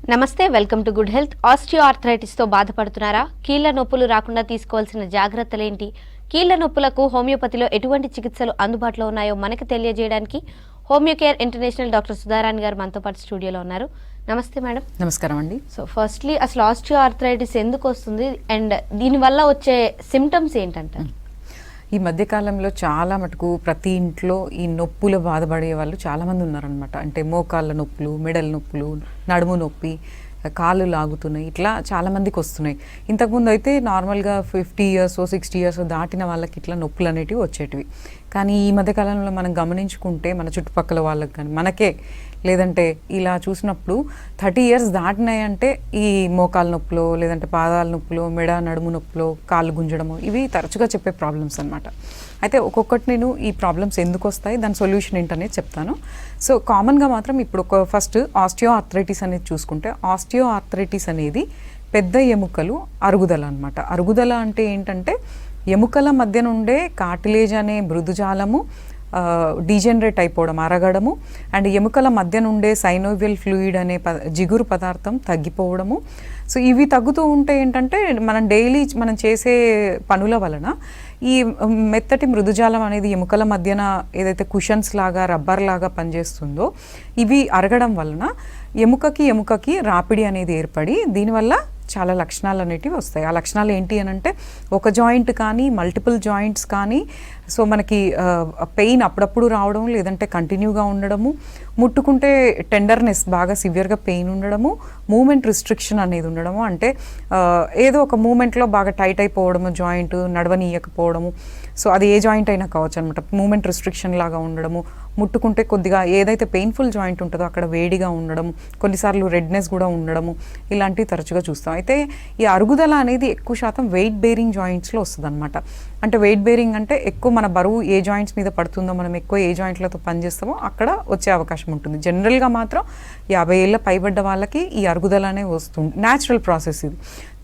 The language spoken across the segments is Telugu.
నమస్తే, welcome to good health. Osteo ఆర్థరైటిస్తో బాధపడుతున్నారా? కీళ్ల నొప్పులు రాకుండా తీసుకోవాల్సిన జాగ్రత్తలేంటి? కీళ్ల నొప్పులకు హోమియోపతిలో ఎటువంటి చికిత్సలు అందుబాటులో ఉన్నాయో మనకి తెలియజేయడానికి హోమియోకేర్ ఇంటర్నేషనల్ డాక్టర్ సుధారాణి గారు మనతో పాటు స్టూడియోలో ఉన్నారు. నమస్తే మేడం. నమస్కారం అండి. సో ఫస్ట్లీ అసలు ఆస్టియో ఆర్థరైటిస్ ఎందుకు వస్తుంది అండ్ దీనివల్ల వచ్చే సిమ్టమ్స్ ఏంటంటారు? ఈ మధ్యకాలంలో చాలా మటుకు ప్రతి ఇంట్లో ఈ నొప్పులు బాధపడే వాళ్ళు చాలామంది ఉన్నారనమాట. అంటే మోకాళ్ళ నొప్పులు, మెడల నొప్పులు, నడుము నొప్పి, కాళ్ళు లాగుతున్నాయి, ఇట్లా చాలామందికి వస్తున్నాయి. ఇంతకుముందు అయితే నార్మల్గా 50 years 60 years దాటిన వాళ్ళకి ఇట్లా నొప్పులు అనేటివి వచ్చేటివి. కానీ ఈ మధ్యకాలంలో మనం గమనించుకుంటే మన చుట్టుపక్కల వాళ్ళకి కానీ మనకే లేదంటే ఇలా చూసినప్పుడు 30 years దాటినాయంటే ఈ మోకాల నొప్పులు, లేదంటే పాదాల నొప్పులు, మెడ నడుము నొప్పులు, కాళ్ళు గుంజడము, ఇవి తరచుగా చెప్పే ప్రాబ్లమ్స్ అనమాట. అయితే ఒక్కొక్కటి నేను ఈ ప్రాబ్లమ్స్ ఎందుకు వస్తాయి, దాని సొల్యూషన్ ఏంటనేది చెప్తాను. సో కామన్గా మాత్రం ఇప్పుడు ఫస్ట్ ఆస్టియో ఆర్థరైటిస్ అనేది చూసుకుంటే, ఆస్టియో ఆర్థరైటిస్ అనేది పెద్ద ఎముకలు అరుగుదల అనమాట. అరుగుదల అంటే ఏంటంటే ఎముకల మధ్య నుండే కార్టిలేజ్ అనే మృదుజాలము డీజనరేట్ అయిపోవడం, అరగడము, అండ్ ఎముకల మధ్య నుండే సైనోవియల్ ఫ్లూయిడ్ అనే జిగురు పదార్థం తగ్గిపోవడము. సో ఇవి తగ్గుతూ ఉంటే ఏంటంటే మనం డైలీ మనం చేసే పనుల వలన ఈ మెత్తటి మృదుజాలం అనేది ఎముకల మధ్యన ఏదైతే కుషన్స్ లాగా రబ్బర్ లాగా పనిచేస్తుందో ఇవి అరగడం వలన ఎముకకి రాపిడి అనేది ఏర్పడి దీనివల్ల చాలా లక్షణాలు అనేటివి వస్తాయి. ఆ లక్షణాలు ఏంటి అని అంటే ఒక జాయింట్ కానీ మల్టిపుల్ జాయింట్స్ కానీ సో మనకి పెయిన్ అప్పుడప్పుడు రావడం, లేదంటే కంటిన్యూగా ఉండడము, ముట్టుకుంటే టెండర్నెస్ బాగా సివియర్గా పెయిన్ ఉండడము, మూమెంట్ రిస్ట్రిక్షన్ అనేది ఉండడము, అంటే ఏదో ఒక మూమెంట్లో బాగా టైట్ అయిపోవడము, జాయింట్ నడవనీయకపోవడము. సో అది ఏ జాయింట్ అయినా కావచ్చు అనమాట. మూమెంట్ రిస్ట్రిక్షన్ లాగా ఉండడము, ముట్టుకుంటే కొద్దిగా ఏదైతే పెయిన్ఫుల్ జాయింట్ ఉంటుందో అక్కడ వేడిగా ఉండడము, కొన్నిసార్లు రెడ్నెస్ కూడా ఉండడము, ఇలాంటివి తరచుగా చూస్తాం. అయితే ఈ అరుగుదల అనేది ఎక్కువ శాతం వెయిట్ బేరింగ్ జాయింట్స్లో వస్తుంది అనమాట. అంటే వెయిట్ బేరింగ్ అంటే ఎక్కువ మన బరువు ఏ జాయింట్స్ మీద పడుతుందో, మనం ఎక్కువ ఏ జాయింట్లతో పనిచేస్తామో అక్కడ వచ్చే అవకాశం ఉంటుంది. జనరల్గా మాత్రం 50 ఏళ్ళ పైబడ్డ వాళ్ళకి ఈ అరుగుదల అనేది వస్తుంది, న్యాచురల్ ప్రాసెస్ ఇది.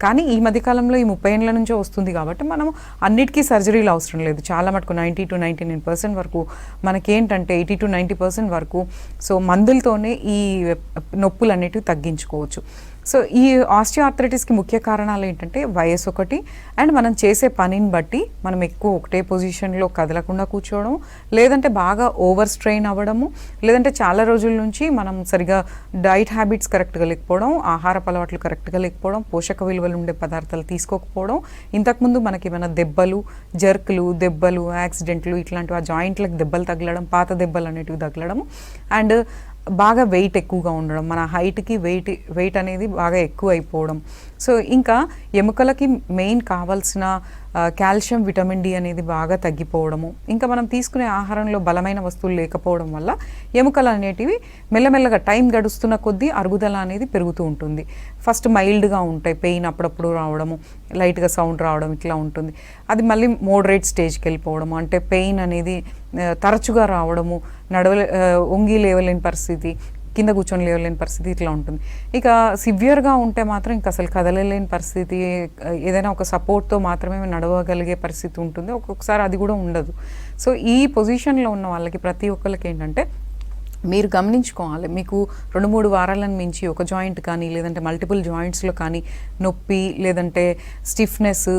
కానీ ఈ మధ్యకాలంలో ఈ 30 ఏళ్ళ నుంచే వస్తుంది కాబట్టి మనం అన్నిటికీ సర్జరీలు అవసరం లేదు. చాలా మటుకు 90 to 99% వరకు మనకేంటంటే 80 to 90% వరకు సో మందులతోనే ఈ నొప్పులు అనేటివి తగ్గించుకోవచ్చు. సో ఈ ఆస్టియో ఆర్థరైటిస్కి ముఖ్య కారణాలు ఏంటంటే వయసు ఒకటి, అండ్ మనం చేసే పనిని బట్టి మనం ఎక్కువ ఒకటే పొజిషన్లో కదలకుండా కూర్చోవడం, లేదంటే బాగా ఓవర్ స్ట్రెయిన్ అవ్వడము, లేదంటే చాలా రోజుల నుంచి మనం సరిగా డైట్ హ్యాబిట్స్ కరెక్ట్గా లేకపోవడం, ఆహారపు అలవాట్లు కరెక్ట్గా లేకపోవడం, పోషక విలువలు ఉండే పదార్థాలు తీసుకోకపోవడం, ఇంతకుముందు మనకి ఏమైనా దెబ్బలు, జర్కులు, దెబ్బలు, యాక్సిడెంట్లు ఇట్లాంటివి ఆ జాయింట్లకు దెబ్బలు తగలడం, పాత దెబ్బలు అనేటివి తగలడము, అండ్ బాగా వెయిట్ ఎక్కువగా ఉండడం, మన హైట్కి వెయిట్ అనేది బాగా ఎక్కువ అయిపోవడం. సో ఇంకా ఎముకలకి మెయిన్ కావాల్సిన కాల్షియం, విటమిన్ డి అనేది బాగా తగ్గిపోవడము, ఇంకా మనం తీసుకునే ఆహారంలో బలమైన వస్తువులు లేకపోవడం వల్ల ఎముకలు అనేటివి మెల్లమెల్లగా టైం గడుస్తున్న కొద్దీ అరుగుదల అనేది పెరుగుతూ ఉంటుంది. ఫస్ట్ మైల్డ్గా ఉంటాయి, పెయిన్ అప్పుడప్పుడు రావడము, లైట్గా సౌండ్ రావడం ఇట్లా ఉంటుంది. అది మళ్ళీ మోడరేట్ స్టేజ్కి వెళ్ళిపోవడము, అంటే పెయిన్ అనేది తరచుగా రావడము, వంగి లేవలేని పరిస్థితి, కింద కూర్చొని లేవలేని పరిస్థితి ఇట్లా ఉంటుంది. ఇక సివియర్గా ఉంటే మాత్రం ఇంకా అసలు కదలలేని పరిస్థితి, ఏదైనా ఒక సపోర్ట్తో మాత్రమే నడవగలిగే పరిస్థితి ఉంటుంది, ఒక్కొక్కసారి అది కూడా ఉండదు. సో ఈ పొజిషన్లో ఉన్న వాళ్ళకి ప్రతి ఒక్కరికి ఏంటంటే మీరు గమనించుకోవాలి, మీకు 2-3 వారాలను మించి ఒక జాయింట్ కానీ లేదంటే మల్టిపుల్ జాయింట్స్లో కానీ నొప్పి, లేదంటే స్టిఫ్నెస్,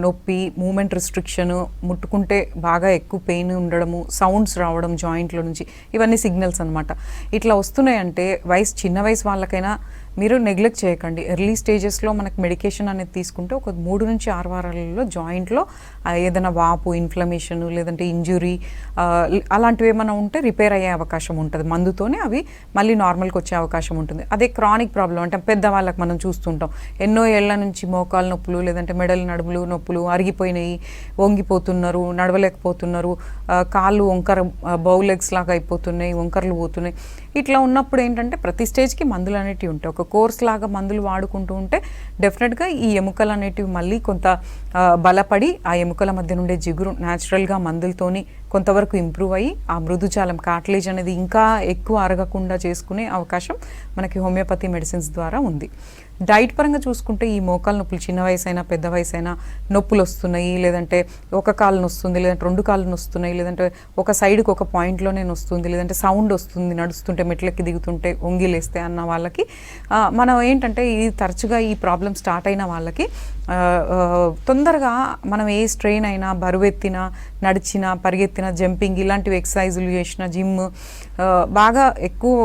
నొప్పి, మూమెంట్ రిస్ట్రిక్షను, ముట్టుకుంటే బాగా ఎక్కువ పెయిన్ ఉండడము, సౌండ్స్ రావడం జాయింట్లో నుంచి, ఇవన్నీ సిగ్నల్స్ అనమాట. ఇట్లా వస్తున్నాయంటే చిన్న వయసు వాళ్ళకైనా మీరు నెగ్లెక్ట్ చేయకండి. ఎర్లీ స్టేజెస్లో మనకు మెడికేషన్ అనేది తీసుకుంటే ఒక 3 నుంచి 6 వారాలలో జాయింట్లో ఏదైనా వాపు, ఇన్ఫ్లమేషన్, లేదంటే ఇంజురీ అలాంటివి ఏమైనా ఉంటే రిపేర్ అయ్యే అవకాశం ఉంటుంది. మందుతోనే అవి మళ్ళీ నార్మల్కి వచ్చే అవకాశం ఉంటుంది. అదే క్రానిక్ ప్రాబ్లం అంటే పెద్దవాళ్ళకి మనం చూస్తుంటాం, ఎన్నో ఏళ్ల నుంచి మోకాలు నొప్పులు, లేదంటే మెడలు నడుములు నొప్పులు, అరిగిపోయినాయి, వంగిపోతున్నారు, నడవలేకపోతున్నారు, కాళ్ళు వంకర బౌలెగ్స్ లాగా అయిపోతున్నాయి, వంకరలు పోతున్నాయి. ఇట్లా ఉన్నప్పుడు ఏంటంటే ప్రతి స్టేజ్కి మందులు అనేటివి ఉంటాయి. ఒక కోర్స్ లాగా మందులు వాడుకుంటూ ఉంటే డెఫినెట్గా ఈ ఎముకలు అనేటివి మళ్ళీ కొంత బలపడి ఆ ఎముకల మధ్య నుండే జిగురు న్యాచురల్గా మందులతోని కొంతవరకు ఇంప్రూవ్ అయ్యి ఆ మృదుజాలం కార్టిలేజ్ అనేది ఇంకా ఎక్కువ అరగకుండా చేసుకునే అవకాశం మనకి హోమియోపతి మెడిసిన్స్ ద్వారా ఉంది. డైట్ పరంగా చూసుకుంటే ఈ మోకాలు నొప్పులు చిన్న వయసైనా పెద్ద వయసైనా నొప్పులు వస్తున్నాయి, లేదంటే ఒక కాలు నొస్తుంది, లేదంటే 2 కాళ్ళు నొస్తున్నాయి, లేదంటే ఒక సైడ్కి ఒక పాయింట్లోనే నొస్తుంది, లేదంటే సౌండ్ వస్తుంది నడుస్తుంటే మెట్లెక్కి దిగుతుంటే ఒంగిలేస్తే అన్న వాళ్ళకి మనం ఏంటంటే ఈ తరచుగా ఈ ప్రాబ్లమ్ స్టార్ట్ అయిన వాళ్ళకి తొందరగా మనం ఏ స్ట్రెయిన్ అయినా బరువెత్తినా నడిచినా పరిగెత్తిన జంపింగ్ ఇలాంటివి ఎక్సర్సైజులు చేసిన జిమ్ బాగా ఎక్కువ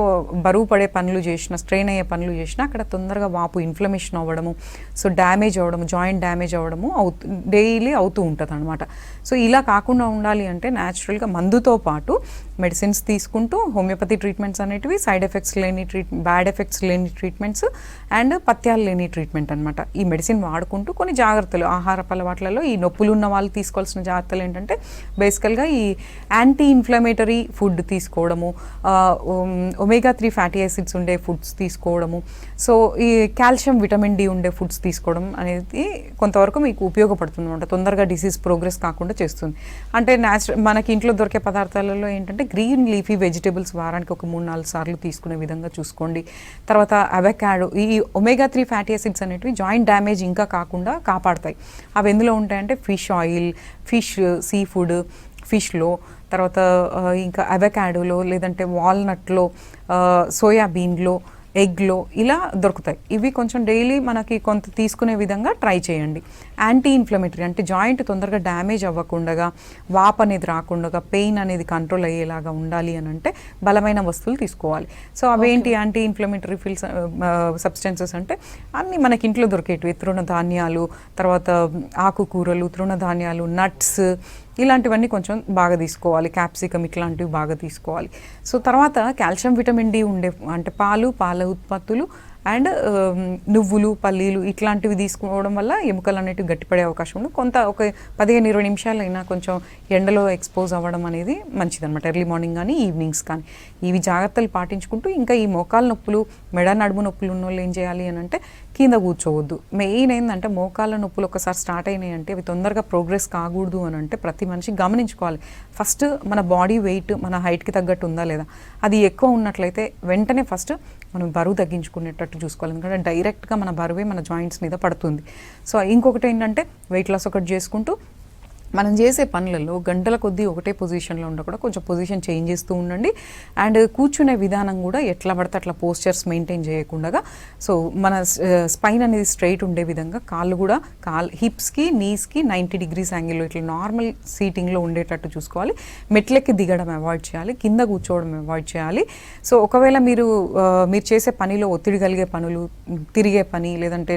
బరువు పడే పనులు చేసిన స్ట్రెయిన్ అయ్యే పనులు చేసినా అక్కడ తొందరగా వాపు ఇన్ఫ్లమేషన్ అవ్వడము, సో డ్యామేజ్ అవ్వడము, జాయింట్ డ్యామేజ్ అవ్వడము డైలీ అవుతూ ఉంటుంది అనమాట. సో ఇలా కాకుండా ఉండాలి అంటే న్యాచురల్గా మందుతో పాటు మెడిసిన్స్ తీసుకుంటూ హోమియోపతి ట్రీట్మెంట్స్ అనేటివి సైడ్ ఎఫెక్ట్స్ లేని బ్యాడ్ ఎఫెక్ట్స్ లేని ట్రీట్మెంట్స్ అండ్ పత్యాలు లేని ట్రీట్మెంట్ అనమాట. ఈ మెడిసిన్ వాడుకుంటూ కొన్ని జాగ్రత్తలు ఆహారపు అలవాట్లలో ఈ నొప్పులు ఉన్న వాళ్ళు తీసుకోవాల్సిన జాగ్రత్తలు ఏంటంటే బేసికల్గా ఈ యాంటీ ఇన్ఫ్లమేటరీ ఫుడ్ తీసుకోవడము, ఒమేగా 3 ఫ్యాటీ యాసిడ్స్ ఉండే ఫుడ్స్ తీసుకోవడము, సో ఈ కాల్షియం విటమిన్ డి ఉండే ఫుడ్స్ తీసుకోవడం అనేది కొంతవరకు మీకు ఉపయోగపడుతుంది అనమాట. తొందరగా డిసీజ్ ప్రోగ్రెస్ కాకుండా చేస్తుంది. అంటే మనకి ఇంట్లో దొరికే పదార్థాలలో ఏంటంటే గ్రీన్ లీఫీ వెజిటేబుల్స్ వారానికి ఒక 3-4 సార్లు తీసుకునే విధంగా చూసుకోండి. తర్వాత అవకాడో, ఈ ఒమేగా 3 ఫ్యాటీ యాసిడ్స్ అనేటివి జాయింట్ డ్యామేజ్ ఇంకా కాకుండా కాపాడతాయి. అవి ఎందులో ఉంటాయంటే fish oil, fish sea food, ఫిష్లో, తర్వాత ఇంకా అవకాడోలో, లేదంటే వాల్నట్లో, సోయాబీన్లో, ఎగ్లో ఇలా దొరుకుతాయి. ఇవి కొంచెం డైలీ మనకి కొంత తీసుకునే విధంగా ట్రై చేయండి. యాంటీ ఇన్ఫ్లమేటరీ అంటే జాయింట్ తొందరగా డ్యామేజ్ అవ్వకుండా, వాప్ అనేది రాకుండా, పెయిన్ అనేది కంట్రోల్ అయ్యేలాగా ఉండాలి అని అంటే బలమైన వస్తువులు తీసుకోవాలి. సో అవేంటి యాంటీ ఇన్ఫ్లమేటరీ సబ్స్టెన్సెస్ అంటే అన్నీ మనకి ఇంట్లో దొరికేటివి, తృణధాన్యాలు, తర్వాత ఆకుకూరలు, తృణధాన్యాలు, నట్స్ ఇలాంటివన్నీ కొంచెం బాగా తీసుకోవాలి. క్యాప్సికమ్ ఇట్లాంటివి బాగా తీసుకోవాలి. సో తర్వాత కాల్షియం విటమిన్ డి ఉండే అంటే పాల ఉత్పత్తులు అండ్ నువ్వులు, పల్లీలు ఇట్లాంటివి తీసుకోవడం వల్ల ఎముకలు అనేటివి గట్టిపడే అవకాశం ఉంది. ఒక 15-20 నిమిషాలైనా కొంచెం ఎండలో ఎక్స్పోజ్ అవ్వడం అనేది మంచిదన్నమాట. ఎర్లీ మార్నింగ్ కానీ ఈవినింగ్స్ కానీ ఇవి జాగ్రత్తలు పాటించుకుంటూ, ఇంకా ఈ మోకాలు నొప్పులు, మెడ నడుము నొప్పులు ఉన్న వాళ్ళు ఏం చేయాలి అని అంటే కింద కూర్చోవద్దు. మెయిన్ ఏంటంటే మోకాళ్ళ నొప్పులు ఒకసారి స్టార్ట్ అయినాయి అంటే అవి తొందరగా ప్రోగ్రెస్ కాకూడదు అని అంటే ప్రతి మనిషి గమనించుకోవాలి. ఫస్ట్ మన బాడీ వెయిట్ మన హైట్కి తగ్గట్టు ఉందా లేదా, అది ఎక్కువ ఉన్నట్లయితే వెంటనే ఫస్ట్ మనం బరువు తగ్గించుకునేటట్టు చూసుకోవాలి. ఎందుకంటే డైరెక్ట్గా మన బరువే మన జాయింట్స్ మీద పడుతుంది. సో ఇంకొకటి ఏంటంటే వెయిట్ లాస్ ఒకటి చేసుకుంటూ మనం చేసే పనులలో గంటల కొద్దీ ఒకటే పొజిషన్లో ఉండకుండా కొంచెం పొజిషన్ చేంజ్ చేస్తూ ఉండండి. అండ్ కూర్చునే విధానం కూడా ఎట్లా పడితే అట్లా పోస్చర్స్ మెయింటైన్ చేయకుండా, సో మన స్పైన్ అనేది స్ట్రైట్ ఉండే విధంగా కాళ్ళు కూడా హిప్స్కి, నీస్కి 90 degrees యాంగిల్లో ఇట్లా నార్మల్ సీటింగ్లో ఉండేటట్టు చూసుకోవాలి. మెట్లెక్కి దిగడం అవాయిడ్ చేయాలి, కింద కూర్చోవడం అవాయిడ్ చేయాలి. సో ఒకవేళ మీరు చేసే పనిలో ఒత్తిడి కలిగే పనులు, తిరిగే పని, లేదంటే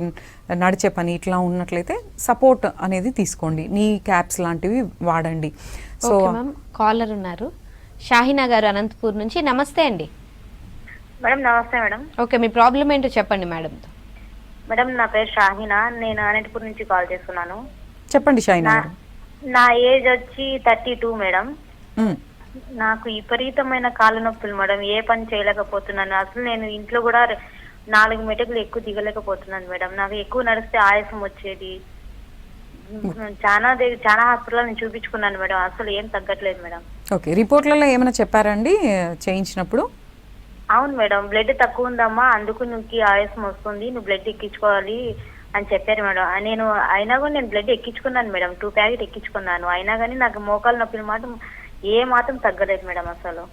నడిచే పని ఇట్లా ఉన్నట్లయితే సపోర్ట్ అనేది తీసుకోండి. నీ క్యాప్స్ లాంటివి వాడండి. సో కాలర్ ఉన్నారు, షాహినా గారు అనంతపూర్ నుంచి. నమస్తే అండి మేడం. నమస్తే మేడం. ఓకే, మీ ప్రాబ్లం ఏంటో చెప్పండి మేడం. మేడం నా పేరు షాహినా, నేను అనంతపూర్ నుంచి కాల్ చేస్తున్నాను. చెప్పండి షాహినా గారు. నా ఏజ్ వచ్చి 32 మేడం. నాకు విపరీతమైన కాళ్ళ నొప్పులు మేడం, ఏ పని చేయలేకపోతున్నాను. అసలు నేను ఇంట్లో కూడా 4 మెటుకులు ఎక్కువ దిగలేకపోతున్నాను మేడం. నాకు ఎక్కువ నడిస్తే ఆయాసం వచ్చేది. చాలా హాస్పిటల్ నేను చూపించుకున్నాను మేడం, అసలు ఏం తగ్గట్లేదు మేడం. ఓకే, రిపోర్ట్లలో ఏమైనా చెప్పారండి చేయించినప్పుడు? అవును మేడం, బ్లడ్ తక్కువ ఉందమ్మా, అందుకు నీకు ఆయాసం వస్తుంది, నువ్వు బ్లడ్ ఎక్కించుకోవాలి అని చెప్పారు మేడం. అయినా కూడా నేను బ్లడ్ ఎక్కించుకున్నాను మేడం, 2 ప్యాకెట్ ఎక్కించుకున్నాను. అయినా కానీ నాకు మోకాలు నొప్పులు మాత్రం ఏ మాత్రం తగ్గలేదు మేడం అసలు.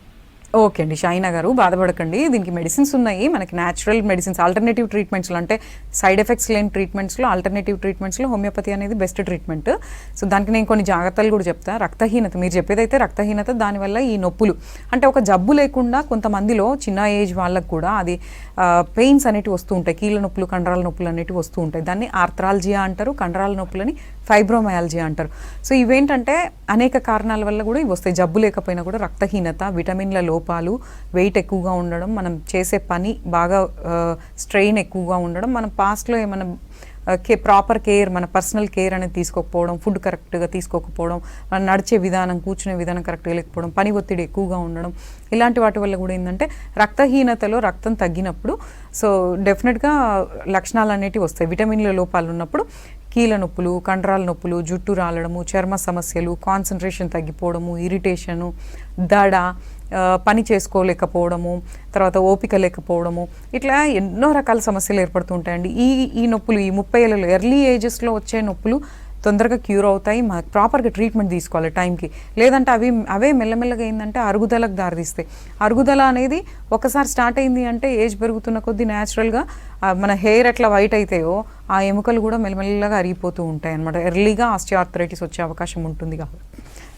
ఓకే అండి షాహినా గారు, బాధపడకండి. దీనికి మెడిసిన్స్ ఉన్నాయి, మనకి న్యాచురల్ మెడిసిన్స్, ఆల్టర్నేటివ్ ట్రీట్మెంట్స్లో అంటే సైడ్ ఎఫెక్ట్స్ లేని ట్రీట్మెంట్స్లో, ఆల్టర్నేటివ్ ట్రీట్మెంట్స్లో హోమియోపతి అనేది బెస్ట్ ట్రీట్మెంట్. సో దానికి నేను కొన్ని జాగ్రత్తలు కూడా చెప్తాను. రక్తహీనత, మీరు చెప్పేదైతే రక్తహీనత, దానివల్ల ఈ నొప్పులు అంటే ఒక జబ్బు లేకుండా కొంతమందిలో చిన్న ఏజ్ వాళ్ళకు కూడా అది పెయిన్స్ అనేటివి వస్తూ ఉంటాయి, కీళ్ళ నొప్పులు, కండరాల నొప్పులు అనేటివి వస్తూ ఉంటాయి. దాన్ని ఆర్థ్రాలజియా అంటారు, కండరాల నొప్పులని ఫైబ్రోమయాలజీ అంటారు. సో ఇవేంటంటే అనేక కారణాల వల్ల కూడా ఇవి వస్తాయి. జబ్బు లేకపోయినా కూడా రక్తహీనత, విటమిన్ల లోపాలు, వెయిట్ ఎక్కువగా ఉండడం, మనం చేసే పని బాగా స్ట్రెయిన్ ఎక్కువగా ఉండడం, మనం పాస్ట్లో ఏమైనా ప్రాపర్ కేర్, మన పర్సనల్ కేర్ అనేది తీసుకోకపోవడం, ఫుడ్ కరెక్ట్గా తీసుకోకపోవడం, మనం నడిచే విధానం, కూర్చునే విధానం కరెక్ట్గా లేకపోవడం, పని ఒత్తిడి ఎక్కువగా ఉండడం, ఇలాంటి వాటి వల్ల కూడా ఏంటంటే రక్తహీనతలో రక్తం తగ్గినప్పుడు సో డెఫినెట్గా లక్షణాలు అనేటివి వస్తాయి. విటమిన్ల లోపాలు ఉన్నప్పుడు కీళ్ళ నొప్పులు, కండరాల నొప్పులు, జుట్టు రాలడము, చర్మ సమస్యలు, కాన్సన్ట్రేషన్ తగ్గిపోవడము, ఇరిటేషను, దడ, పని చేసుకోలేకపోవడము, తర్వాత ఓపిక లేకపోవడము, ఇట్లా ఎన్నో రకాల సమస్యలు ఏర్పడుతుంటాయండి. ఈ నొప్పులు ఈ 30 ఏళ్ళలో ఎర్లీ ఏజెస్లో వచ్చే నొప్పులు తొందరగా క్యూర్ అవుతాయి. ప్రాపర్గా ట్రీట్మెంట్ తీసుకోవాలి టైంకి. లేదంటే అవే మెల్లమెల్లగా ఏంటంటే అరుగుదలకు దారితీస్తాయి. అరుగుదల అనేది ఒకసారి స్టార్ట్ అయింది అంటే ఏజ్ పెరుగుతున్న కొద్దీ న్యాచురల్గా మన హెయిర్ ఎట్లా వైట్ అవుతాయో ఆ ఎముకలు కూడా మెల్లమెల్లగా అరిగిపోతూ ఉంటాయి అన్నమాట. ఎర్లీగా ఆస్టియోఆర్థరైటిస్ వచ్చే అవకాశం ఉంటుంది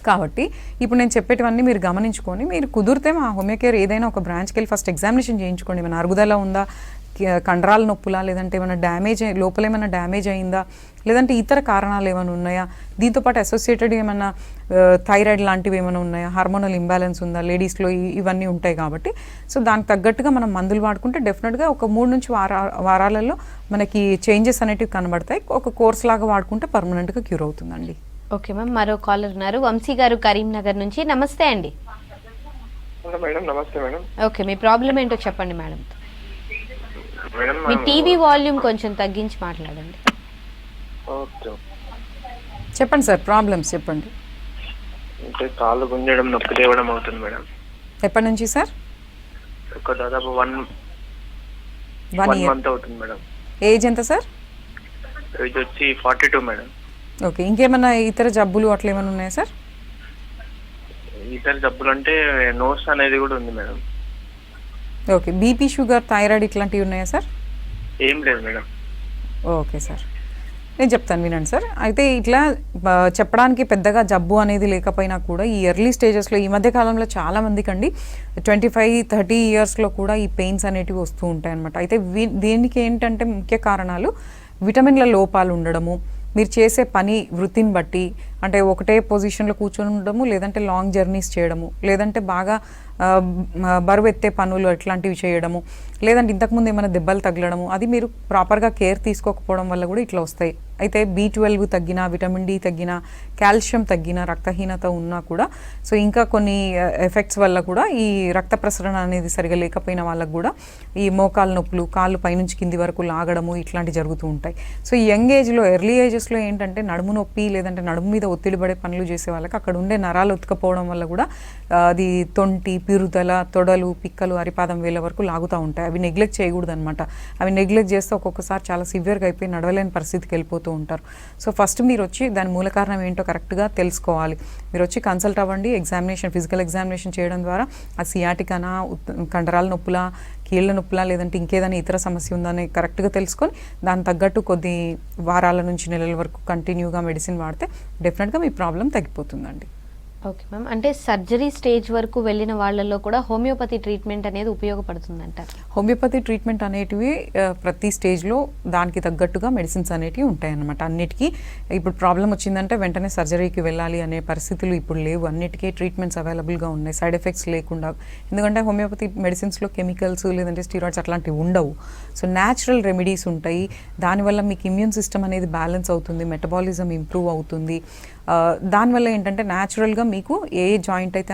కాబట్టి ఇప్పుడు నేను చెప్పేటివన్నీ మీరు గమనించుకొని మీరు కుదిరితే మా హోమియోకేర్ ఏదైనా ఒక బ్రాంచ్కి వెళ్ళి ఫస్ట్ ఎగ్జామినేషన్ చేయించుకోండి. మన అరుగుదల ఉందా, కండరాల నొప్పులా, లేదంటే ఏమైనా లోపల ఏమైనా డ్యామేజ్ అయిందా, లేదంటే ఇతర కారణాలు ఏమైనా ఉన్నాయా, దీంతోపాటు అసోసియేటెడ్ ఏమైనా థైరాయిడ్ లాంటివి ఏమైనా ఉన్నాయా, హార్మోనల్ ఇంబ్యాలెన్స్ ఉందా లేడీస్లో, ఇవన్నీ ఉంటాయి కాబట్టి సో దానికి తగ్గట్టుగా మనం మందులు వాడుకుంటే డెఫినెట్గా ఒక 3 నుంచి 6 వారాలలో మనకి చేంజెస్ అనేటివి కనబడతాయి. ఒక కోర్స్ లాగా వాడుకుంటే పర్మనెంట్గా క్యూర్ అవుతుందండి. ఓకే మ్యామ్, మరో కాలర్ ఉన్నారు. వంశీ గారు కరీంనగర్ నుంచి. నమస్తే అండి. మేడం నమస్తే మేడం. ఓకే, మీ ప్రాబ్లం ఏంటో చెప్పండి మేడం. మేడం మీ టీవీ వాల్యూమ్ కొంచెం తగ్గించి మాట్లాడండి. ఓకే, చెప్పండి సార్, ప్రాబ్లమ్స్ చెప్పండి. అంటే కాళ్ళు గుంజడం, నొప్పి తేవడం అవుతుంది మేడం. ఎప్పటి నుంచి సార్? ఒక దాదాపు 1 మంత్ అవుతుంది మేడం. ఏజ్ ఎంత సార్? ఏజ్ వచ్చి 42 మేడం. ఓకే, ఇంకేమైనా ఇతర జబ్బులు అట్లా ఏమైనా ఉన్నాయా సార్? ఇతర జబ్బులు అంటే నోస్ అనేది కూడా ఉంది madam. Okay, BP, sugar, thyroid ఇట్లాంటివి ఉన్నాయా సార్? ఏం లేదు మేడం. ఓకే సార్, నేను చెప్తాను వినండి సార్. అయితే ఇట్లా చెప్పడానికి పెద్దగా జబ్బు అనేది లేకపోయినా కూడా ఈ ఎర్లీ స్టేజెస్లో ఈ మధ్య కాలంలో చాలా మందికి అండి 25-30 ఇయర్స్లో కూడా ఈ పెయిన్స్ అనేటివి వస్తూ ఉంటాయి అన్నమాట. అయితే దీనికి ఏంటంటే ముఖ్య కారణాలు విటమిన్ల లోపాలు ఉండడము, మీరు చేసే పని వృత్తిని బట్టి, అంటే ఒకటే పొజిషన్లో కూర్చొని ఉండడము, లేదంటే లాంగ్ జర్నీస్ చేయడము, లేదంటే బాగా బరువు ఎత్తే పనులు ఇట్లాంటివి చేయడము, లేదంటే ఇంతకుముందు ఏమైనా దెబ్బలు తగలడము, అది మీరు ప్రాపర్గా కేర్ తీసుకోకపోవడం వల్ల కూడా ఇట్లా వస్తాయి. అయితే B12 తగ్గినా, విటమిన్ D తగ్గినా, కాల్షియం తగ్గినా, రక్తహీనత ఉన్నా కూడా సో ఇంకా కొన్ని ఎఫెక్ట్స్ వల్ల కూడా ఈ రక్త ప్రసరణ అనేది సరిగా లేకపోయిన వాళ్ళకు కూడా ఈ మోకాలు నొప్పులు, కాళ్ళు పైనుంచి కింది వరకు లాగడము ఇట్లాంటివి జరుగుతూ ఉంటాయి. సో ఈ యంగ్ ఏజ్లో ఎర్లీ ఏజెస్లో ఏంటంటే నడుము నొప్పి, లేదంటే నడుము మీద ఒత్తిడి పడే పనులు చేసే వాళ్ళకి అక్కడ ఉండే నరాలు ఉతకపోవడం వల్ల కూడా అది తొంటి, పిరుదల, తొడలు, పిక్కలు, అరిపాదం వేల వరకు లాగుతూ ఉంటాయి. అవి నెగ్లెక్ట్ చేయకూడదు అనమాట. అవి నెగ్లెక్ట్ చేస్తే ఒక్కొక్కసారి చాలా సివియర్గా అయిపోయి నడవలేని పరిస్థితికి వెళ్ళిపోతూ ఉంటారు. సో ఫస్ట్ మీరు వచ్చి దాని మూల కారణం ఏంటో కరెక్ట్గా తెలుసుకోవాలి. మీరు వచ్చి కన్సల్ట్ అవ్వండి. ఎగ్జామినేషన్, ఫిజికల్ ఎగ్జామినేషన్ చేయడం ద్వారా ఆ సియాటికానా, కండరాల నొప్పులా, కీళ్ళ నొప్పులా, లేదంటే ఇంకేదైనా ఇతర సమస్య ఉందని కరెక్ట్గా తెలుసుకొని దాని తగ్గట్టు కొద్ది వారాల నుంచి నెలల వరకు కంటిన్యూగా మెడిసిన్ వాడితే డెఫినెట్గా మీ ప్రాబ్లం తగ్గిపోతుందండి. ఓకే మ్యామ్, అంటే సర్జరీ స్టేజ్ వరకు వెళ్ళిన వాళ్ళల్లో కూడా హోమియోపతి ట్రీట్మెంట్ అనేది ఉపయోగపడుతుందంటారు? హోమియోపతి ట్రీట్మెంట్ అనేటివి ప్రతి స్టేజ్లో దానికి తగ్గట్టుగా మెడిసిన్స్ అనేటివి ఉంటాయన్నమాట. అన్నిటికీ ఇప్పుడు ప్రాబ్లం వచ్చిందంటే వెంటనే సర్జరీకి వెళ్ళాలి అనే పరిస్థితులు ఇప్పుడు లేవు. అన్నిటికీ ట్రీట్మెంట్స్ అవైలబుల్గా ఉన్నాయి, సైడ్ ఎఫెక్ట్స్ లేకుండా. ఎందుకంటే హోమియోపతి మెడిసిన్స్లో కెమికల్స్ లేదంటే స్టీరాయిడ్స్ అట్లాంటివి ఉండవు. సో న్యాచురల్ రెమెడీస్ ఉంటాయి. దానివల్ల మీకు ఇమ్యూన్ సిస్టమ్ అనేది బ్యాలెన్స్ అవుతుంది, మెటబాలిజం ఇంప్రూవ్ అవుతుంది. దానివల్ల ఏంటంటే న్యాచురల్గా మీకు ఏ జాయింట్ అయితే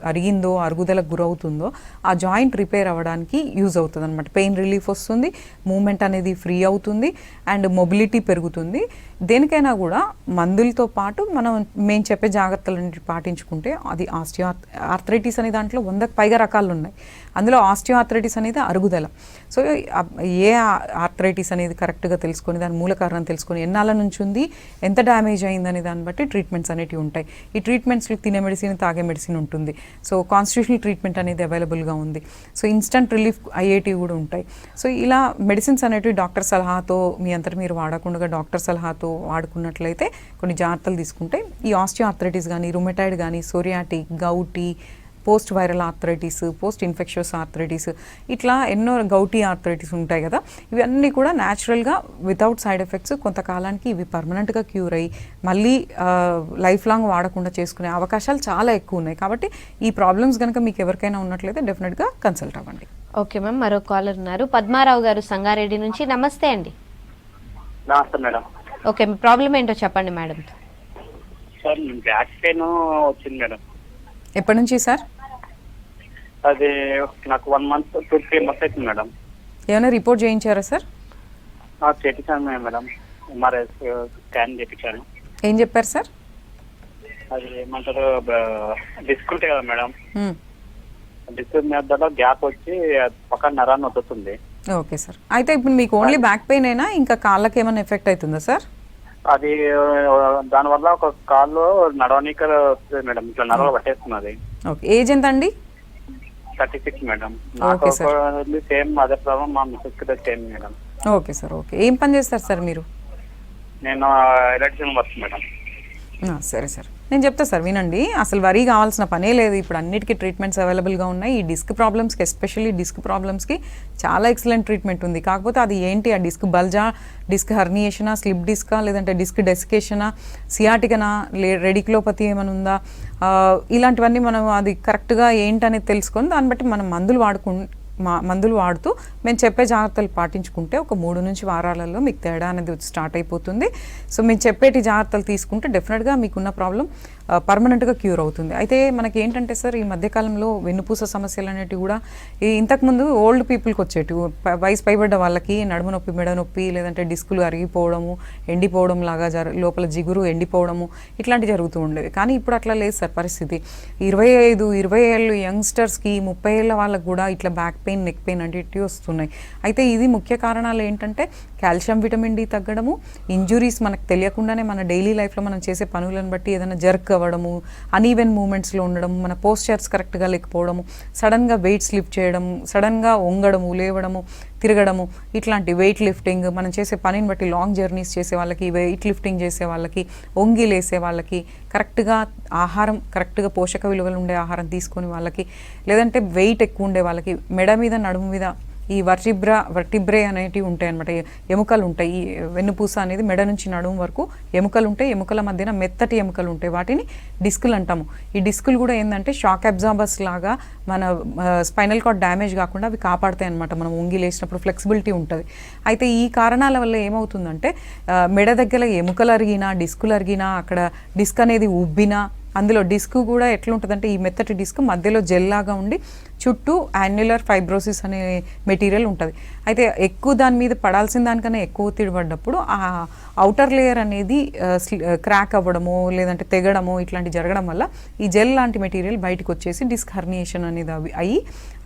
అరిగిందో, అరుగుదలకు గురవుతుందో ఆ జాయింట్ రిపేర్ అవ్వడానికి యూజ్ అవుతుంది అనమాట. పెయిన్ రిలీఫ్ వస్తుంది, మూమెంట్ అనేది ఫ్రీ అవుతుంది, అండ్ మొబిలిటీ పెరుగుతుంది. దేనికైనా కూడా మందులతో పాటు మేము చెప్పే జాగ్రత్తలన్నిటి పాటించుకుంటే అది ఆర్థరైటిస్ అనే దాంట్లో 100కు పైగా రకాలు ఉన్నాయి. అందులో ఆస్టియోఆర్థరైటిస్ అనేది అరుగుదల. సో ఏ ఆర్థరైటిస్ అనేది కరెక్ట్గా తెలుసుకొని దాని మూల కారణం తెలుసుకొని ఎన్నాళ్ళ నుంచి ఉంది, ఎంత డ్యామేజ్ అయిందనే దాన్ని బట్టి ట్రీట్మెంట్స్ అనేవి ఉంటాయి. ఈ ట్రీట్మెంట్స్లో తినే మెడిసిన్, తాగే మెడిసిన్ ఉంటుంది. సో కాన్స్టిట్యూషనల్ ట్రీట్మెంట్ అనేది అవైలబుల్గా ఉంది. సో ఇన్స్టంట్ రిలీఫ్ అయ్యేటివి కూడా ఉంటాయి. సో ఇలా మెడిసిన్స్ అనేటివి డాక్టర్ సలహాతో మీ అంతటా మీరు వాడకుండా డాక్టర్ సలహాతో వాడుకున్నట్లయితే కొన్ని జాగ్రత్తలు తీసుకుంటే ఈ ఆస్టియోఆర్థరైటిస్ కానీ, రుమటాయిడ్ కానీ, psoriatic, gouty, post viral arthritis, post infectious arthritis, ఇట్లా ఎన్నో గౌటీ ఆర్థరైటిస్ ఉంటాయి కదా, ఇవన్నీ కూడా న్యాచురల్గా వితౌట్ సైడ్ ఎఫెక్ట్స్ కొంతకాలానికి ఇవి పర్మనెంట్గా క్యూర్ అయ్యి మళ్ళీ లైఫ్ లాంగ్ వాడకుండా చేసుకునే అవకాశాలు చాలా ఎక్కువ ఉన్నాయి. కాబట్టి ఈ ప్రాబ్లమ్స్ కనుక మీకు ఎవరికైనా ఉన్నట్లయితే డెఫినెట్గా కన్సల్ట్ అవ్వండి. ఓకే మ్యామ్, మరో కాలర్ ఉన్నారు. పద్మారావు గారు సంగారెడ్డి నుంచి. నమస్తే అండి. నమస్తే మేడం. ఓకే, మీ ప్రాబ్లం ఏంటో చెప్పండి మేడం. సార్ బ్యాక్ పెయిన్ వచ్చింది మేడం. ఎప్పటి నుంచి సార్? అది నాకు 1 month 2-3 months అవుతుంది మేడం. ఏమైనా రిపోర్ట్ చేయించారా సార్? చేయించాను మేడం. ఎంఆర్ఐ స్కాన్ చేయించాను. ఏం చెప్పారు సార్? అది ఏమంటారు డిస్క్ ఉంటాయి కదా మేడం, మ్మ్. డిస్క్ మీద గ్యాప్ వచ్చి పక్కన నరాన్ని వదులుతుంది. Okay sir. అయితే ఇప్పుడు మీకు ఓన్లీ బ్యాక్ పెయిన్ అయినా ఇంకా కాళ్ళకి ఏమైనా ఎఫెక్ట్ అవుతుందా సార్? అది దానివల్ల ఒక కాళ్ళు నడవనీక వస్తుంది మేడం, ఇట్లా నడవ పట్టేస్తున్నది. ఓకే. ఏజ్ ఎంత అండి? 36 మేడం. నాకు ఓకే సార్. సేమ్ అదే ప్రాబ్లం, మా మిస్సెస్ కూడా same madam. Okay sir. Okay. ఏం పని చేస్తారు సార్ మీరు? నేను ఎలక్ట్రిషియన్ వర్క్ మేడం. సరే సార్, నేను చెప్తా సార్, వినండి. అసలు వరీ కావాల్సిన పనే లేదు. ఇప్పుడు అన్నిటికీ ట్రీట్మెంట్స్ అవైలబుల్గా ఉన్నాయి. ఈ డిస్క్ ప్రాబ్లమ్స్కి, ఎస్పెషల్లీ డిస్క్ ప్రాబ్లమ్స్కి చాలా ఎక్సలెంట్ ట్రీట్మెంట్ ఉంది. కాకపోతే అది ఏంటి, ఆ డిస్క్ బల్జా, డిస్క్ హర్నియేషనా, స్లిప్ డిస్కా, లేదంటే డిస్క్ డెసికేషనా, సియాటికనా, రెడిక్లోపతి ఏమైనా ఉందా, ఇలాంటివన్నీ మనం అది కరెక్ట్గా ఏంటనేది తెలుసుకొని దాన్ని బట్టి మనం మందులు వాడుతూ మేము చెప్పే జాగ్రత్తలు పాటించుకుంటే ఒక 3 నుంచి 6 వారాలలో మీకు తేడా అనేది స్టార్ట్ అయిపోతుంది. సో మేము చెప్పేటి జాగ్రత్తలు తీసుకుంటే డెఫినెట్గా మీకున్న ప్రాబ్లం పర్మనెంట్గా క్యూర్ అవుతుంది. అయితే మనకి ఏంటంటే సార్, ఈ మధ్యకాలంలో వెన్నుపూస సమస్యలు అనేవి కూడా ఇంతకుముందు ఓల్డ్ పీపుల్కి వచ్చేటి, వయసు పైబడ్డ వాళ్ళకి నడుము నొప్పి, మెడ నొప్పి, లేదంటే డిస్కులు అరిగిపోవడము, ఎండిపోవడం లాగా లోపల జిగురు ఎండిపోవడము, ఇట్లాంటివి జరుగుతూ ఉండేవి. కానీ ఇప్పుడు అట్లా లేదు సార్ పరిస్థితి. 25-20 ఏళ్ళు యంగ్స్టర్స్కి, 30 ఏళ్ళ వాళ్ళకి కూడా ఇట్లా బ్యాక్ పెయిన్, నెక్ పెయిన్ అనేటివి వస్తున్నాయి. అయితే ఇది ముఖ్య కారణాలు ఏంటంటే కాల్షియం, విటమిన్ డి తగ్గడము, ఇంజురీస్ మనకు తెలియకుండానే మన డైలీ లైఫ్లో మనం చేసే పనులను బట్టి ఏదైనా జర్క్ అవ్వడము, అన్ఈవెన్ మూమెంట్స్లో ఉండడం, మన పోస్చర్స్ కరెక్ట్గా లేకపోవడము, సడన్గా వెయిట్స్ లిఫ్ట్ చేయడం, సడన్గా వంగడము, లేవడము, తిరగడము, ఇట్లాంటి వెయిట్ లిఫ్టింగ్, మనం చేసే పనిని బట్టి లాంగ్ జర్నీస్ చేసే వాళ్ళకి, వెయిట్ లిఫ్టింగ్ చేసే వాళ్ళకి, వంగి లేసే వాళ్ళకి, కరెక్ట్గా ఆహారం, కరెక్ట్గా పోషక విలువలు ఉండే ఆహారం తీసుకొని వాళ్ళకి, లేదంటే వెయిట్ ఎక్కువ ఉండే వాళ్ళకి, మెడ మీద, నడుము మీద ఈ వర్టిబ్రే అనేటివి ఉంటాయి అనమాట, ఎముకలు ఉంటాయి. ఈ వెన్నుపూస అనేది మెడ నుంచి నడుము వరకు ఎముకలు ఉంటాయి. ఎముకల మధ్యన మెత్తటి ఎముకలు ఉంటాయి, వాటిని డిస్కులు అంటాము. ఈ డిస్కులు కూడా ఏంటంటే షాక్ అబ్జార్బర్స్ లాగా మన స్పైనల్ కార్డ్ డ్యామేజ్ కాకుండా అవి కాపాడతాయి అనమాట. మనం ఉంగి లేచినప్పుడు ఫ్లెక్సిబిలిటీ ఉంటుంది. అయితే ఈ కారణాల వల్ల ఏమవుతుందంటే మెడ దగ్గర ఎముకలు అరిగినా, డిస్కులు అరిగినా, అక్కడ డిస్క్ అనేది ఉబ్బినా, అందులో డిస్క్ కూడా ఎట్లుంటుందంటే ఈ మెత్తటి డిస్క్ మధ్యలో జెల్ లాగా ఉండి చుట్టూ యాన్యులర్ ఫైబ్రోసిస్ అనే మెటీరియల్ ఉంటుంది. అయితే ఎక్కువ దాని మీద పడాల్సిన దానికన్నా ఎక్కువ ఒత్తిడి పడ్డప్పుడు ఆ అవుటర్ లేయర్ అనేది క్రాక్ అవ్వడము, లేదంటే తెగడము, ఇట్లాంటి జరగడం వల్ల ఈ జెల్ లాంటి మెటీరియల్ బయటకు వచ్చేసి డిస్క్ హర్నియేషన్ అనేది అయ్యి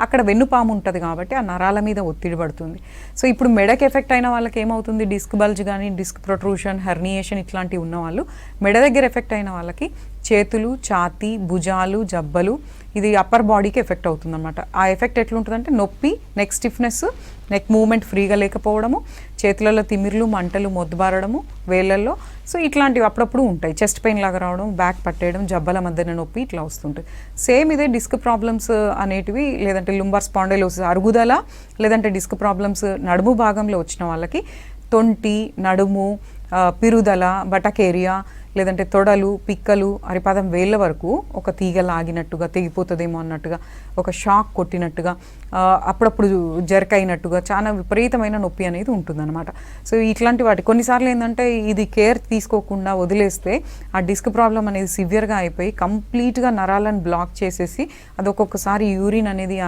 అక్కడ వెన్నుపాము ఉంటుంది కాబట్టి ఆ నరాల మీద ఒత్తిడి పడుతుంది. సో ఇప్పుడు మెడకి ఎఫెక్ట్ అయిన వాళ్ళకి ఏమవుతుంది, డిస్క్ బల్జ్ కానీ, డిస్క్ ప్రొట్రూషన్, హర్నియేషన్ ఇట్లాంటివి ఉన్న వాళ్ళు, మెడ దగ్గర ఎఫెక్ట్ అయిన వాళ్ళకి చేతులు, ఛాతీ, భుజాలు, జబ్బలు, ఇది అప్పర్ బాడీకి ఎఫెక్ట్ అవుతుంది అనమాట. ఆ ఎఫెక్ట్ ఎట్లుంటుందంటే నొప్పి, నెక్ స్టిఫ్నెస్, నెక్ మూమెంట్ ఫ్రీగా లేకపోవడము, చేతులలో తిమిర్లు, మంటలు, మొద్దుబారడము, వేళ్ళల్లో, సో ఇట్లాంటివి అప్పుడప్పుడు ఉంటాయి. చెస్ట్ పెయిన్ లాగా రావడం, బ్యాక్ పట్టేయడం, జబ్బల మధ్యన నొప్పి, ఇట్లా వస్తుంటాయి. సేమ్ ఇదే డిస్క్ ప్రాబ్లమ్స్ అనేటివి, లేదంటే లుంబార్ స్పాండైలోసిస్ అరుగుదల, లేదంటే డిస్క్ ప్రాబ్లమ్స్ నడుము భాగంలో వచ్చిన వాళ్ళకి తొంటి, నడుము, పిరుదల, బటకేరియా, లేదంటే తొడలు, పిక్కలు, అరిపాదం వేళ్ళ వరకు ఒక తీగ లాగినట్టుగా, తెగిపోతుందేమో అన్నట్టుగా, ఒక షాక్ కొట్టినట్టుగా, అప్పుడప్పుడు జర్క్ అయినట్టుగా చాలా విపరీతమైన నొప్పి అనేది ఉంటుందన్నమాట. సో ఇట్లాంటి వాటి కొన్నిసార్లు ఏంటంటే ఇది కేర్ తీసుకోకుండా వదిలేస్తే ఆ డిస్క్ ప్రాబ్లం అనేది సివియర్గా అయిపోయి కంప్లీట్గా నరాలను బ్లాక్ చేసేసి అది ఒక్కొక్కసారి యూరిన్ అనేది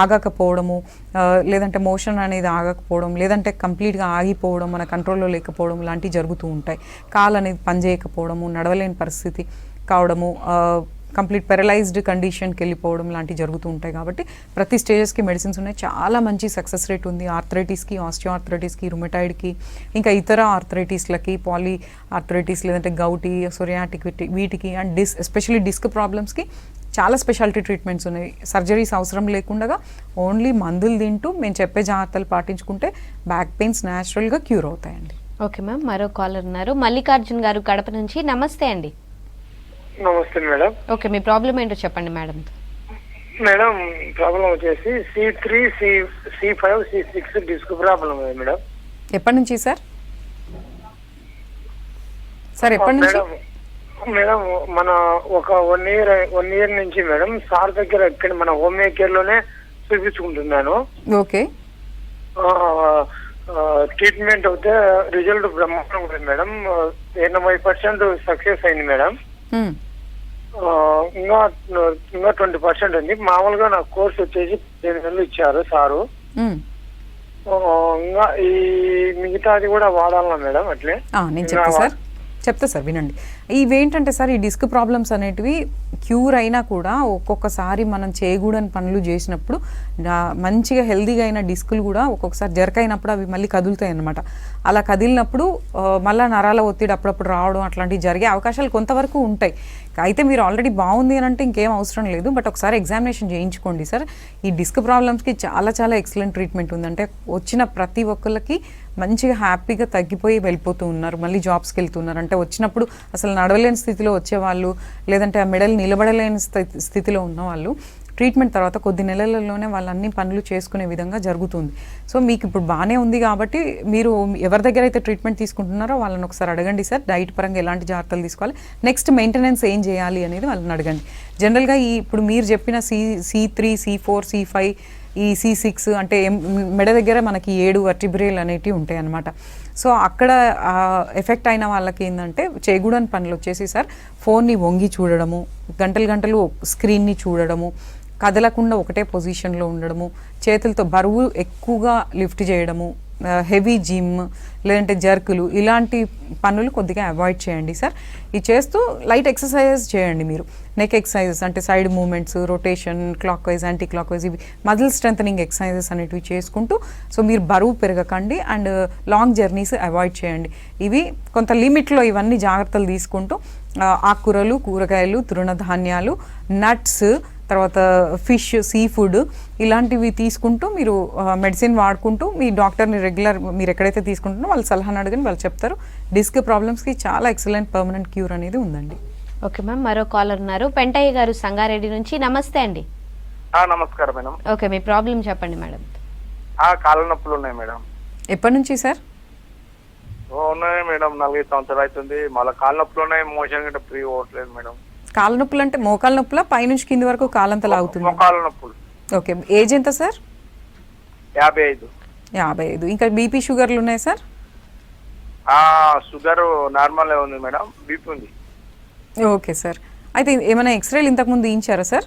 ఆగకపోవడము, లేదంటే మోషన్ అనేది ఆగకపోవడం, లేదంటే కంప్లీట్గా ఆగిపోవడం, మన కంట్రోల్లో లేకపోవడం లాంటివి జరుగుతూ ఉంటాయి. కాలు అనేది పనిచేయకపోవడము, నడవలేని పరిస్థితి కావడము, కంప్లీట్ పెరలైజ్డ్ కండిషన్కి వెళ్ళిపోవడం లాంటివి జరుగుతూ ఉంటాయి. కాబట్టి ప్రతి స్టేజెస్కి మెడిసిన్స్ ఉన్నాయి. చాలా మంచి సక్సెస్ రేట్ ఉంది ఆర్థరైటిస్కి, ఆస్టియో ఆర్థరైటిస్కి, రుమటాయిడ్కి, ఇంకా ఇతర ఆర్థరైటిస్లకి, పాలీ ఆర్థరైటిస్, లేదంటే గౌటి, సొరియాటిక్, వీటికి, అండ్ ఎస్పెషల్లీ డిస్క్ ప్రాబ్లమ్స్కి చాలా స్పెషాలిటీ ట్రీట్మెంట్స్ ఉన్నాయి. సర్జరీస్ అవసరం లేకుండా ఓన్లీ మందులు తింటూ మేము చెప్పే జాగ్రత్తలు పాటించుకుంటే బ్యాక్ పెయిన్స్ న్యాచురల్గా క్యూర్ అవుతాయండి. ఓకే మ్యామ్, మరో కాలర్ ఉన్నారు, మల్లికార్జున్ గారు కడప నుంచి. నమస్తే అండి. నమస్తే మేడం. ఓకే, మీ ప్రాబ్లం ఏంటో చెప్పండి మేడం. మేడం ప్రాబ్లం వచ్చేసి C3, C5, C6 disc problem ఉంది మేడం. ఎప్పటి నుంచి సార్? సార్ ఎప్పటి నుంచి? మేడం మన ఒక 1 ఇయర్ నుంచి మేడం సార్ దగ్గర ఇక్కడ మన హోమియో కేర్ లోనే చూపించుకుంటున్నాను. ఓకే. ట్రీట్మెంట్ అయితే రిజల్ట్ బ్రహ్మాండంగా ఉంది మేడం. 80% సక్సెస్ అయింది మేడం. ఇంకా 20% ఉంది. మామూలుగా నా కోర్స్ వచ్చేసి 15 నెలలు ఇచ్చారు సారు. ఇంకా ఈ మిగతాది కూడా వాడాలా మేడం అట్లే? నేను చెప్తా సార్ వినండి. ఇవేంటంటే సార్, ఈ డిస్క్ ప్రాబ్లమ్స్ అనేటివి క్యూర్ అయినా కూడా ఒక్కొక్కసారి మనం చేయకూడని పనులు చేసినప్పుడు మంచిగా హెల్దీగా అయిన డిస్కులు కూడా ఒక్కొక్కసారి జరకైనప్పుడు అవి మళ్ళీ కదులుతాయి అన్నమాట. అలా కదిలినప్పుడు మళ్ళీ నరాల ఒత్తిడి అప్పుడప్పుడు రావడం అట్లాంటివి జరిగే అవకాశాలు కొంతవరకు ఉంటాయి. అయితే మీరు ఆల్రెడీ బాగుంది అని అంటే ఇంకేం అవసరం లేదు, బట్ ఒకసారి ఎగ్జామినేషన్ చేయించుకోండి సార్. ఈ డిస్క్ ప్రాబ్లమ్స్కి చాలా చాలా ఎక్సలెంట్ ట్రీట్మెంట్ ఉందంటే వచ్చిన ప్రతి ఒక్కరికి మంచిగా హ్యాపీగా తగ్గిపోయి వెళ్ళిపోతూ ఉన్నారు, మళ్ళీ జాబ్స్కి వెళ్తున్నారు. అంటే వచ్చినప్పుడు అసలు నడవలేని స్థితిలో వచ్చేవాళ్ళు, లేదంటే ఆ మెడల్ నిలబడలేని స్థితిలో ఉన్నవాళ్ళు ట్రీట్మెంట్ తర్వాత కొద్ది నెలలలోనే వాళ్ళు అన్ని పనులు చేసుకునే విధంగా జరుగుతుంది. సో మీకు ఇప్పుడు బాగానే ఉంది కాబట్టి మీరు ఎవరి దగ్గర అయితే ట్రీట్మెంట్ తీసుకుంటున్నారో వాళ్ళని ఒకసారి అడగండి సార్, డైట్ పరంగా ఎలాంటి జాగ్రత్తలు తీసుకోవాలి, నెక్స్ట్ మెయింటెనెన్స్ ఏం చేయాలి అనేది వాళ్ళని అడగండి. జనరల్గా ఇప్పుడు మీరు చెప్పిన C3, C4, C5, ఈ C6 అంటే మెడ దగ్గర మనకి 7 వర్టిబ్రేలు అనేటివి ఉంటాయి అన్నమాట. సో అక్కడ ఎఫెక్ట్ అయిన వాళ్ళకి ఏంటంటే చేయకూడని పనులు వచ్చేసి సార్, ఫోన్ని వంగి చూడడము, గంటలు స్క్రీన్ని చూడడము, కదలకుండా ఒకటే పొజిషన్లో ఉండడము, చేతులతో బరువు ఎక్కువగా లిఫ్ట్ చేయడము, హెవీ జిమ్ లేదంటే జర్కులు, ఇలాంటి పనులు కొద్దిగా అవాయిడ్ చేయండి సార్. ఇది చేస్తూ లైట్ ఎక్సర్సైజెస్ చేయండి మీరు. నెక్ ఎక్సర్సైజెస్ అంటే side movements, rotation, clockwise, anti clockwise, ఇవి మజిల్ స్ట్రెంథనింగ్ ఎక్సర్సైజెస్ అనేటివి చేసుకుంటూ సో మీరు బరువు పెరగకండి అండ్ లాంగ్ జర్నీస్ అవాయిడ్ చేయండి. ఇవి కొంత లిమిట్లో ఇవన్నీ జాగ్రత్తలు తీసుకుంటూ ఆకుకూరలు, కూరగాయలు, తృణధాన్యాలు, నట్స్, తర్వాత ఫిష్, సీ ఫుడ్ ఇలాంటివి తీసుకుంటూ మీరు మెడిసిన్ వాడుకుంటూ మీ డాక్టర్ని రెగ్యులర్ మీరు ఎక్కడైతే తీసుకుంటున్నారో వాళ్ళ సలహాను అడగని వాళ్ళు చెప్తారు. డిస్క్ ప్రాబ్లమ్స్కి చాలా ఎక్సలెంట్ పర్మనెంట్ క్యూర్ అనేది ఉందండి. ఓకే మ్యామ్, మరో కాలర్ ఉన్నారు, పెంటయ్య గారు సంగారెడ్డి నుంచి. నమస్తే అండి. నమస్కారం మేడం. ఓకే, మీ ప్రాబ్లం చెప్పండి మేడం. కాళ్ళ నొప్పులు ఉన్నాయి మేడం. ఎప్పటి నుంచి సార్? ఉన్నాయి మేడం, 4 సంవత్సరాలు అవుతుంది. మళ్ళీ కాళ్ళ నొప్పులు ఉన్నాయి, మోషన్ గట్రా ఫ్రీ అవ్వట్లేదు మేడం. కాళ్ళ నొప్పులు అంటే మోకాళ్ళ నొప్పుల పైనుంచి కింది వరకు కాలంతా లాగుతుంది? మోకాళ్ళ నొప్పులు. ఓకే, ఏజ్ ఎంత సార్? 55. ఇంకా బీపీ షుగర్లు ఉన్నాయి సార్? షుగర్ నార్మల్ ఉంది మేడం, బీపీ ఉంది. ఓకే సార్, అయితే ఏమైనా ఎక్స్రేలు ఇంతకుముందు ఇచ్చారా సార్?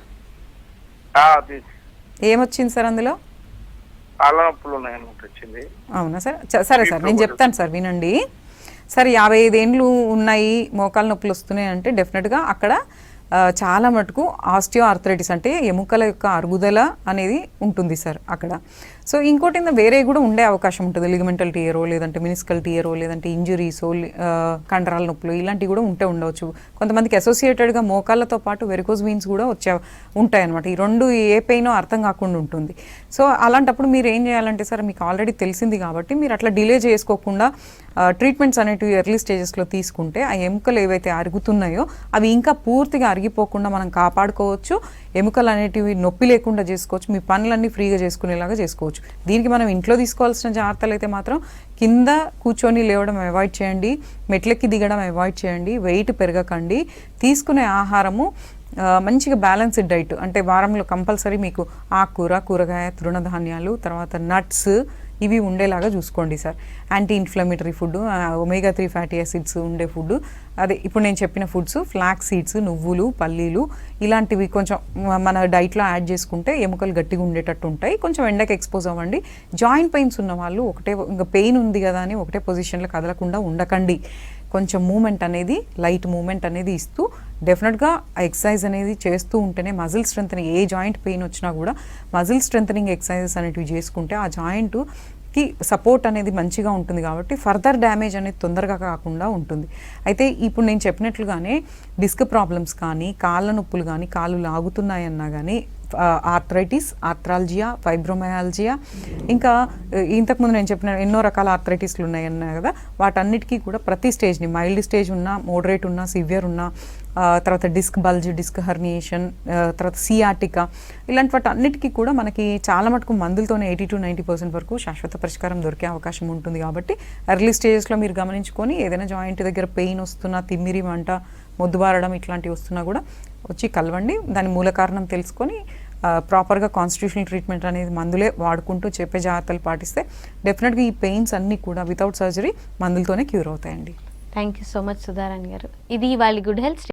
ఏమొచ్చింది సార్ అందులో? కాళ్ళ నొప్పులు ఉన్నాయని వచ్చింది. అవునా సార్? సరే సార్, నేను చెప్తాను సార్, వినండి. సరే, 55 ఏండ్లు ఉన్నాయి, మోకాళ్ళ నొప్పులు వస్తున్నాయి అంటే డెఫినెట్గా అక్కడ చాలా మటుకు ఆస్టియో ఆర్థరైటిస్ అంటే ఎముకల యొక్క అరుగుదల అనేది ఉంటుంది సార్ అక్కడ. సో ఇంకోటి వేరే కూడా ఉండే అవకాశం ఉంటుంది, లిగమెంటల్ టియరో లేదంటే మినిస్కల్ టియరో లేదంటే ఇంజురీసో, కండరాల నొప్పులు ఇలాంటివి కూడా ఉండవచ్చు. కొంతమందికి అసోసియేటెడ్గా మోకాళ్ళతో పాటు వెరికోజ్ వీన్స్ కూడా ఉంటాయి అనమాట. ఈ రెండు ఏ పెయినో అర్థం కాకుండా ఉంటుంది. సో అలాంటప్పుడు మీరు ఏం చేయాలంటే సార్, మీకు ఆల్రెడీ తెలిసింది కాబట్టి మీరు అట్లా డిలే చేసుకోకుండా ట్రీట్మెంట్స్ అనేటివి ఎర్లీ స్టేజెస్లో తీసుకుంటే ఆ ఎముకలు ఏవైతే అరుగుతున్నాయో అవి ఇంకా పూర్తిగా అరిగిపోకుండా మనం కాపాడుకోవచ్చు. ఎముకలు అనేటివి నొప్పి లేకుండా చేసుకోవచ్చు, మీ పనులన్నీ ఫ్రీగా చేసుకునేలాగా చేసుకోవచ్చు. దీనికి మనం ఇంట్లో తీసుకోవాల్సిన జాగ్రత్తలు అయితే మాత్రం కింద కూర్చొని లేవడం అవాయిడ్ చేయండి, మెట్లెక్కి దిగడం అవాయిడ్ చేయండి, వెయిట్ పెరగకండి, తీసుకునే ఆహారము మంచిగా బ్యాలెన్స్డ్ డైట్ అంటే వారంలో కంపల్సరీ మీకు ఆకుకూర, కూరగాయ, తృణధాన్యాలు, తర్వాత నట్స్ ఇవి ఉండేలాగా చూసుకోండి sir. Anti inflammatory food, omega 3 fatty acids ఉండే ఫుడ్, అదే ఇప్పుడు నేను చెప్పిన ఫుడ్స్, ఫ్లాక్స్ సీడ్స్, నువ్వులు, పల్లీలు ఇలాంటివి కొంచెం మన డైట్లో యాడ్ చేసుకుంటే ఎముకలు గట్టిగా ఉండేటట్టు ఉంటాయి. కొంచెం ఎండకి ఎక్స్పోజ్ అవ్వండి. జాయింట్ పెయిన్స్ ఉన్న వాళ్ళు ఇంకా పెయిన్ ఉంది కదా అని ఒకటే పొజిషన్లో కదలకుండా ఉండకండి. కొంచెం మూమెంట్ అనేది, లైట్ మూమెంట్ అనేది ఇస్తూ డెఫినెట్గా ఎక్సర్సైజ్ అనేది చేస్తూ ఉంటేనే మజిల్ స్ట్రెంథనింగ్, ఏ జాయింట్ పెయిన్ వచ్చినా కూడా మజిల్ స్ట్రెంథనింగ్ ఎక్సర్సైజెస్ అనేటివి చేసుకుంటే ఆ జాయింట్కి సపోర్ట్ అనేది మంచిగా ఉంటుంది కాబట్టి ఫర్దర్ డ్యామేజ్ అనేది తొందరగా కాకుండా ఉంటుంది. అయితే ఇప్పుడు నేను చెప్పినట్లుగానే డిస్క్ ప్రాబ్లమ్స్ కానీ, కాళ్ళ నొప్పులు కానీ, కాళ్ళు లాగుతున్నాయన్నా కానీ, ఆర్థరైటిస్, ఆర్థ్రాలజియా, ఫైబ్రోమయాలజియా, ఇంకా ఇంతకుముందు నేను చెప్పిన ఎన్నో రకాల ఆర్థరైటిస్లు ఉన్నాయన్నా కదా, వాటన్నిటికీ కూడా ప్రతి స్టేజ్ని, మైల్డ్ స్టేజ్ ఉన్నా, మోడరేట్ ఉన్నా, సివియర్ ఉన్నా, తర్వాత డిస్క్ బల్జ్, డిస్క్ హర్నియేషన్, తర్వాత సియాటికా, ఇలాంటి వాటి అన్నిటికీ కూడా మనకి చాలా మటుకు మందులతోనే 80 to 90% వరకు శాశ్వత పరిష్కారం దొరికే అవకాశం ఉంటుంది. కాబట్టి ఎర్లీ స్టేజెస్లో మీరు గమనించుకొని ఏదైనా జాయింట్ దగ్గర పెయిన్ వస్తున్నా, తిమ్మిరి, మంట, మొద్దుబారడం ఇట్లాంటివి వస్తున్నా కూడా వచ్చి కలవండి. దాని మూల కారణం తెలుసుకొని ప్రాపర్గా కాన్స్టిట్యూషనల్ ట్రీట్మెంట్ అనేది మందులే వాడుకుంటూ చెప్పే జాగ్రత్తలు పాటిస్తే డెఫినెట్గా ఈ పెయిన్స్ అన్నీ కూడా వితౌట్ సర్జరీ మందులతోనే క్యూర్ అవుతాయండి. Thank you so much Sudharani గారు. ఇది వాళ్ళ గుడ్ హెల్త్.